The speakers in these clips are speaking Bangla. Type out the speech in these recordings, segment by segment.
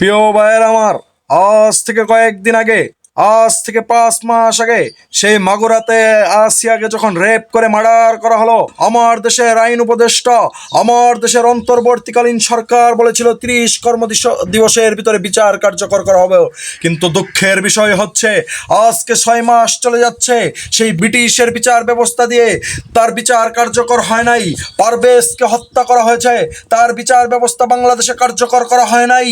প্রিয় ভাইয়ের আমার, আজ থেকে 5 মাস আগে সেই মাগুরাতে আসিয়াকে যখন রেপ করে মার্ডার করা হলো, আমার দেশের আইন উপদেষ্টা, আমার দেশের অন্তর্বর্তীকালীন সরকার বলেছিল 30 কর্ম দিবসের ভিতরে বিচার কার্যকর করা হবে। কিন্তু দুঃখের বিষয় হচ্ছে আজকে 6 মাস চলে যাচ্ছে, সেই ব্রিটিশের বিচার ব্যবস্থা দিয়ে তার বিচার কার্যকর হয় নাই। পারভেজকে হত্যা করা হয়েছে, তার বিচার ব্যবস্থা বাংলাদেশে কার্যকর করা হয় নাই।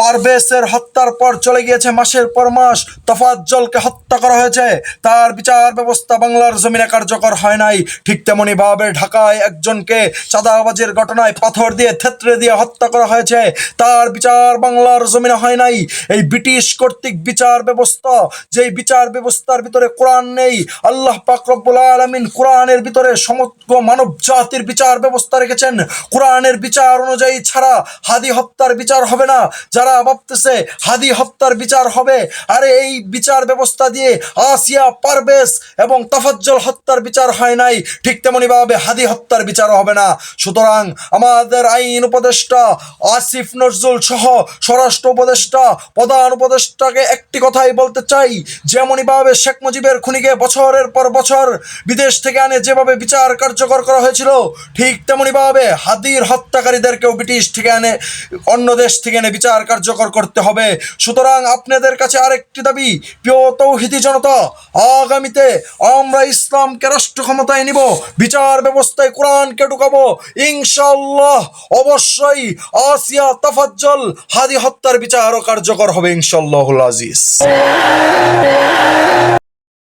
পারভেজের হত্যার পর চলে গিয়েছে মাসের পর মাস, তোফাজ্জলকে হত্যা করা হয়েছে, তার বিচার ব্যবস্থা বাংলার জমিনে কার্যকর হয় নাই। ঠিক তেমনি ভাবে ঢাকায় একজনকে চাঁদাবাজির ঘটনায় পাথর দিয়ে থেতলে দিয়ে হত্যা করা হয়েছে, তার বিচার বাংলার জমিনে হয় নাই। এই ব্রিটিশ কর্তৃক বিচার ব্যবস্থা, যেই বিচার ব্যবস্থার ভিতরে কোরআন নেই, আল্লাহ পাক রব্বুল আলামিন কোরআনের ভিতরে সমগ্র মানব জাতির বিচার ব্যবস্থা রেখেছেন। কোরআনের বিচার অনুযায়ী ছাড়া হাদি হত্যার বিচার হবে না। যারা ভাবতেছে হাদি হত্যার বিচার হবে, আরে এই বিচার ব্যবস্থা দিয়ে আসিয়া, পারভেজ এবং তোফাজ্জল হত্যার বিচার হয় নাই, ঠিক তেমনি ভাবে হাদি হত্যার বিচার হবে না। সুতরাং আমাদের আইন উপদেষ্টা আসিফ নজরুল সহ স্বরাষ্ট্র উপদেষ্টা, প্রধান উপদেষ্টাকে একটি কথাই বলতে চাই, যেমনই ভাবে শেখ মুজিবের খুনিকে বছরের পর বছর বিদেশ থেকে আনে যেভাবে বিচার কার্যকর করা হয়েছিল, ঠিক তেমনি ভাবে হাদির হত্যাকারীদেরকেও ব্রিটিশ থেকে আনে, অন্য দেশ থেকে এনে বিচার কার্যকর করতে হবে। সুতরাং আপনাদের কাছে আরেকটি দাবি, প্রিয় তৌহিদি জনতা, আগামীতে আমরা ইসলামকে রাষ্ট্র ক্ষমতায় নিব, বিচার ব্যবস্থায় কোরআনকে ঢুকাবো ইনশাআল্লাহ। অবশ্যই আসিয়া, তোফাজ্জল, হাদি হত্যার বিচারও কার্যকর হবে ইনশাআল্লাহুল আজিজ।